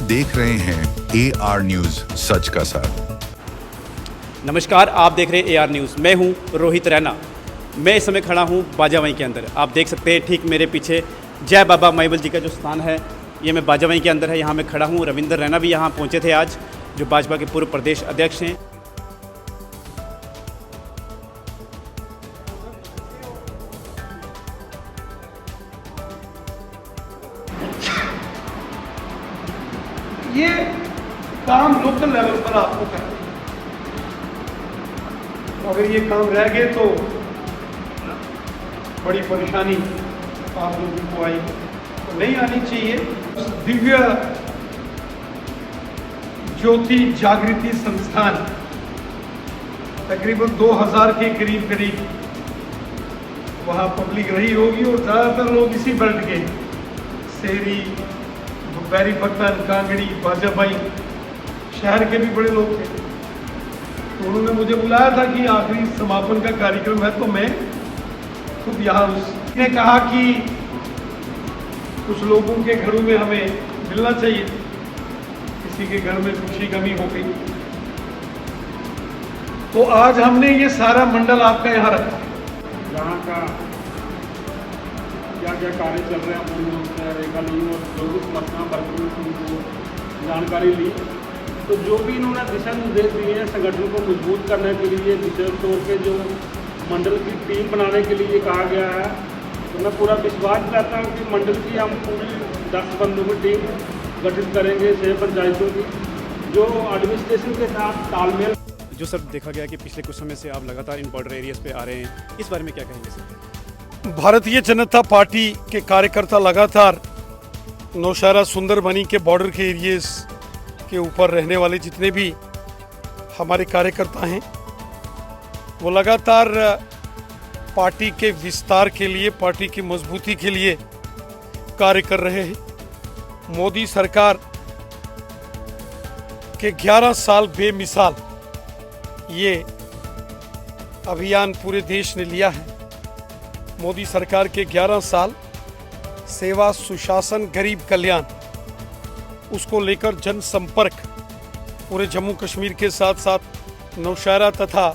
देख रहे हैं AR न्यूज, सच का साथ। नमस्कार, आप देख रहे हैं AR न्यूज़। मैं हूं रोहित रैना। मैं इस समय खड़ा हूं बाजावई के अंदर। आप देख सकते हैं ठीक मेरे पीछे जय बाबा माइबल जी का जो स्थान है, ये मैं बाजावई के अंदर है। यहाँ मैं खड़ा हूँ। रविंद्र रैना भी यहाँ पहुँचे थे आज, जो भाजपा के पूर्व प्रदेश अध्यक्ष हैं। ये काम लोकल लेवल पर आपको करना है। अगर ये काम रह गए तो बड़ी परेशानी आप लोगों को आई, तो नहीं आनी चाहिए। दिव्य ज्योति जागृति संस्थान तकरीबन 2000 के करीब वहाँ पब्लिक रही होगी और ज़्यादातर लोग इसी बेल्ट के, सेरी, बैरीपट्टन, कांगड़ी, बाजाबाई शहर के भी बड़े लोग थे। तो उन्होंने मुझे बुलाया था कि आखिरी समापन का कार्यक्रम है, तो मैं खुद यहाँ उसने कहा कि कुछ लोगों के घरों में हमें मिलना चाहिए, किसी के घर में खुशी कमी हो गई। तो आज हमने ये सारा मंडल आपका यहाँ रखा। यहाँ का क्या क्या कार्य चल रहे हैं पूरी रेखा ली और जो भी समस्या भरपूर जानकारी ली। तो जो भी इन्होंने दिशा निर्देश दिए हैं संगठन को मजबूत करने के लिए, विशेष तौर पे जो मंडल की टीम बनाने के लिए कहा गया है, तो मैं पूरा विश्वास करता हूँ कि मंडल की हम पूरी 10 बंदों की टीम गठित करेंगे, 6 पंचायतों की, जो एडमिनिस्ट्रेशन के साथ तालमेल। जो सर देखा गया कि पिछले कुछ समय से आप लगातार इन बॉर्डर एरियाज पे आ रहे हैं, इस बारे में क्या कहेंगे सर? भारतीय जनता पार्टी के कार्यकर्ता लगातार नौशहरा सुंदरबनी के बॉर्डर के एरियाज के ऊपर रहने वाले जितने भी हमारे कार्यकर्ता हैं, वो लगातार पार्टी के विस्तार के लिए, पार्टी की मजबूती के लिए कार्य कर रहे हैं। मोदी सरकार के 11 साल बेमिसाल ये अभियान पूरे देश ने लिया है। मोदी सरकार के 11 साल सेवा, सुशासन, गरीब कल्याण, उसको लेकर जनसंपर्क पूरे जम्मू कश्मीर के साथ साथ नौशहरा तथा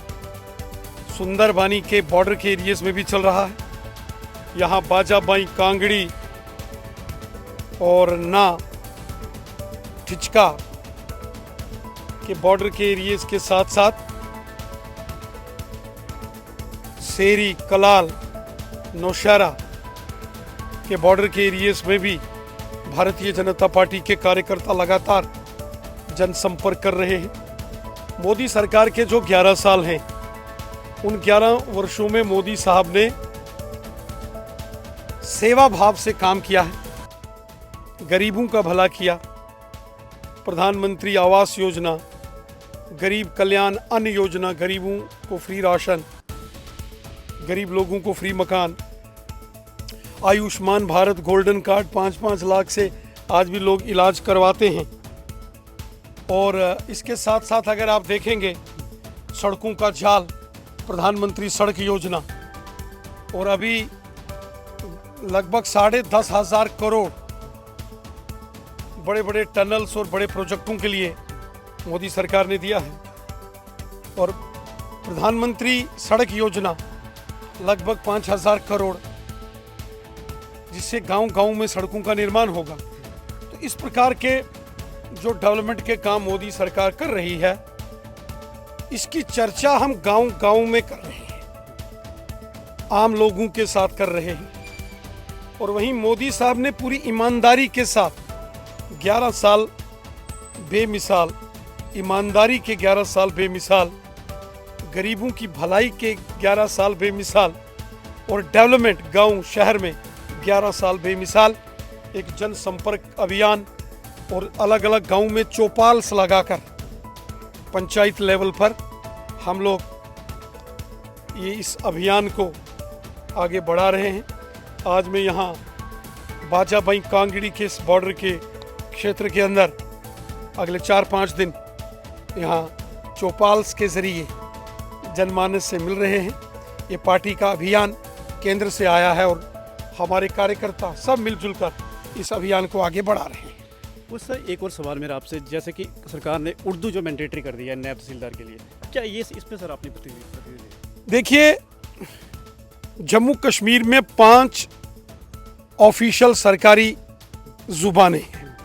सुंदरबानी के बॉर्डर के एरियाज में भी चल रहा है। यहाँ बाजाबाई, कांगड़ी और ना ठिचका के बॉर्डर के एरियाज के साथ साथ सेरी, कलाल, नौशहरा के बॉर्डर के एरियाज में भी भारतीय जनता पार्टी के कार्यकर्ता लगातार जनसंपर्क कर रहे हैं। मोदी सरकार के जो 11 साल हैं, उन 11 वर्षों में मोदी साहब ने सेवा भाव से काम किया है, गरीबों का भला किया। प्रधानमंत्री आवास योजना, गरीब कल्याण अन्न योजना, गरीबों को फ्री राशन, गरीब लोगों को फ्री मकान, आयुष्मान भारत गोल्डन कार्ड, 5-5 लाख से आज भी लोग इलाज करवाते हैं। और इसके साथ साथ अगर आप देखेंगे सड़कों का जाल, प्रधानमंत्री सड़क योजना, और अभी लगभग 10,500 करोड़ बड़े बड़े टनल्स और बड़े प्रोजेक्टों के लिए मोदी सरकार ने दिया है। और प्रधानमंत्री सड़क योजना लगभग 5,000 करोड़, जिससे गांव-गांव में सड़कों का निर्माण होगा। तो इस प्रकार के जो डेवलपमेंट के काम मोदी सरकार कर रही है, इसकी चर्चा हम गांव-गांव में कर रहे हैं, आम लोगों के साथ कर रहे हैं। और वहीं मोदी साहब ने पूरी ईमानदारी के साथ 11 साल बेमिसाल, ईमानदारी के 11 साल बेमिसाल, गरीबों की भलाई के 11 साल बेमिसाल, और डेवलपमेंट गांव शहर में 11 साल बेमिसाल एक जनसंपर्क अभियान, और अलग अलग गांव में चौपाल्स लगाकर पंचायत लेवल पर हम लोग ये इस अभियान को आगे बढ़ा रहे हैं। आज मैं यहाँ बाजाबाई, कांगड़ी के इस बॉर्डर के क्षेत्र के अंदर अगले 4-5 दिन यहाँ चौपाल्स के जरिए जनमानस से मिल रहे हैं। ये पार्टी का अभियान केंद्र से आया है और हमारे कार्यकर्ता सब मिलजुल कर इस अभियान को आगे बढ़ा रहे हैं। उस सर एक और सवाल मेरा आपसे, जैसे कि सरकार ने उर्दू जो मैंडेटरी कर दिया है नायब तहसीलदार के लिए, क्या ये इस पे सर अपनी प्रतिक्रिया? देखिए, जम्मू कश्मीर में 5 ऑफिशियल सरकारी ज़ुबानें हैं,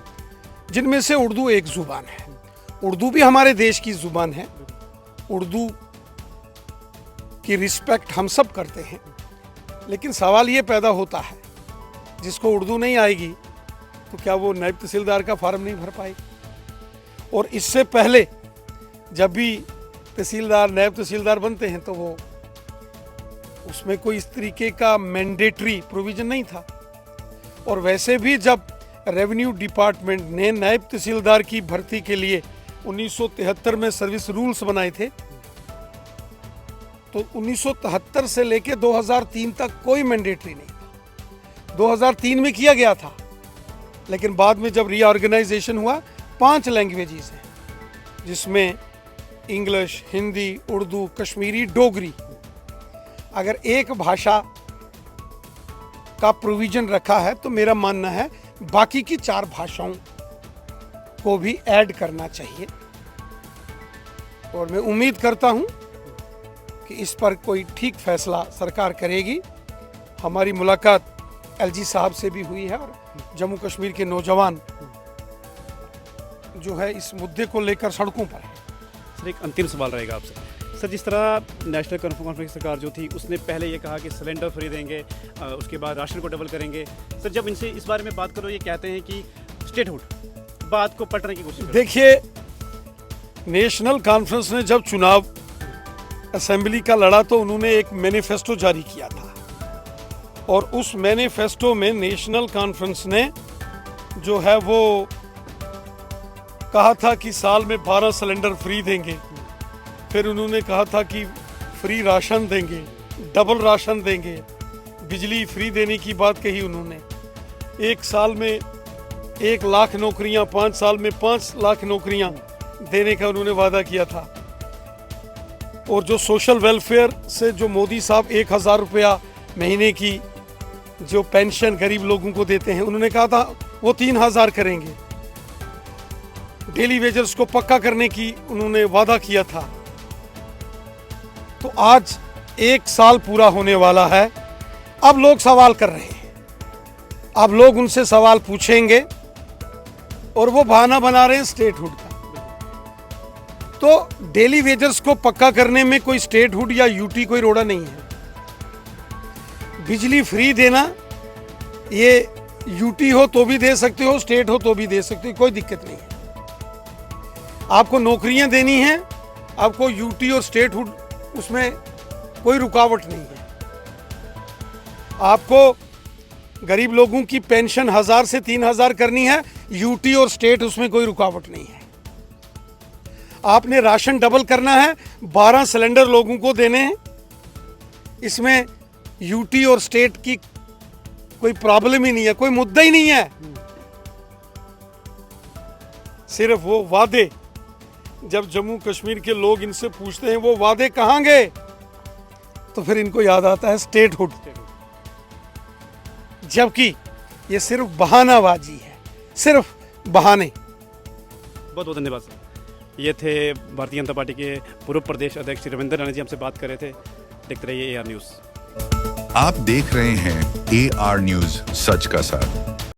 जिनमें से उर्दू एक ज़ुबान है। उर्दू भी हमारे देश की ज़ुबान है, उर्दू की रिस्पेक्ट हम सब करते हैं, लेकिन सवाल ये पैदा होता है जिसको उर्दू नहीं आएगी तो क्या वो नायब तहसीलदार का फॉर्म नहीं भर पाएगी? और इससे पहले जब भी तहसीलदार नायब तहसीलदार बनते हैं तो वो उसमें कोई इस तरीके का मैंडेटरी प्रोविजन नहीं था। और वैसे भी जब रेवेन्यू डिपार्टमेंट ने नायब तहसीलदार की भर्ती के लिए 1973 में सर्विस रूल्स बनाए थे, तो 1973 से लेके 2003 तक कोई मैंडेटरी नहीं था। 2003 में किया गया था, लेकिन बाद में जब रीऑर्गेनाइजेशन हुआ 5 लैंग्वेजेस हैं, जिसमें इंग्लिश, हिंदी, उर्दू, कश्मीरी, डोगरी। अगर एक भाषा का प्रोविजन रखा है तो मेरा मानना है बाकी की 4 भाषाओं को भी ऐड करना चाहिए। और मैं उम्मीद करता हूं कि इस पर कोई ठीक फैसला सरकार करेगी। हमारी मुलाकात एलजी साहब से भी हुई है और जम्मू कश्मीर के नौजवान जो है इस मुद्दे को लेकर सड़कों पर है। सर एक अंतिम सवाल रहेगा आपसे। सर जिस तरह नेशनल कॉन्फ्रेंस सरकार जो थी उसने पहले ये कहा कि सिलेंडर फ्री देंगे, उसके बाद राशन को डबल करेंगे। सर जब इनसे इस बारे में बात करो, ये कहते हैं कि स्टेटहुड, बात को पलटने की कोशिश। देखिए, नेशनल कॉन्फ्रेंस ने जब चुनाव असेंबली का लड़ा तो उन्होंने एक मैनिफेस्टो जारी किया था, और उस मैनिफेस्टो में नेशनल कॉन्फ्रेंस ने जो है वो कहा था कि साल में 12 सिलेंडर फ्री देंगे। फिर उन्होंने कहा था कि फ्री राशन देंगे, डबल राशन देंगे, बिजली फ्री देने की बात कही उन्होंने। 1 साल में 1 लाख नौकरियां, 5 साल में 5 लाख नौकरियां देने का उन्होंने वादा किया था। और जो सोशल वेलफेयर से जो मोदी साहब 1000 रुपया महीने की जो पेंशन गरीब लोगों को देते हैं, उन्होंने कहा था वो 3000 करेंगे। डेली वेजर्स को पक्का करने की उन्होंने वादा किया था। तो आज 1 साल पूरा होने वाला है। अब लोग सवाल कर रहे हैं, अब लोग उनसे सवाल पूछेंगे और वो बहाना बना रहे हैं स्टेटहुड का। तो डेली वेजर्स को पक्का करने में कोई स्टेटहुड या यूटी कोई रोड़ा नहीं है। बिजली फ्री देना, ये यूटी हो तो भी दे सकते हो, स्टेट हो तो भी दे सकते हो, कोई दिक्कत नहीं है। आपको नौकरियां देनी है, आपको यूटी और स्टेटहुड, उसमें कोई रुकावट नहीं है। आपको गरीब लोगों की पेंशन 1000 से 3000 करनी है, यूटी और स्टेट, उसमें कोई रुकावट नहीं है। आपने राशन डबल करना है, 12 सिलेंडर लोगों को देने हैं, इसमें यूटी और स्टेट की कोई प्रॉब्लम ही नहीं है, कोई मुद्दा ही नहीं है। सिर्फ वो वादे, जब जम्मू कश्मीर के लोग इनसे पूछते हैं वो वादे कहां गए, तो फिर इनको याद आता है स्टेटहुड, जबकि ये सिर्फ बहानाबाजी है, सिर्फ बहाने। बहुत बहुत धन्यवाद सर। ये थे भारतीय जनता पार्टी के पूर्व प्रदेश अध्यक्ष श्री रविंद्र राणा जी हमसे बात कर रहे थे। देखते रहिए AR न्यूज़। आप देख रहे हैं AR न्यूज, सच का साथ।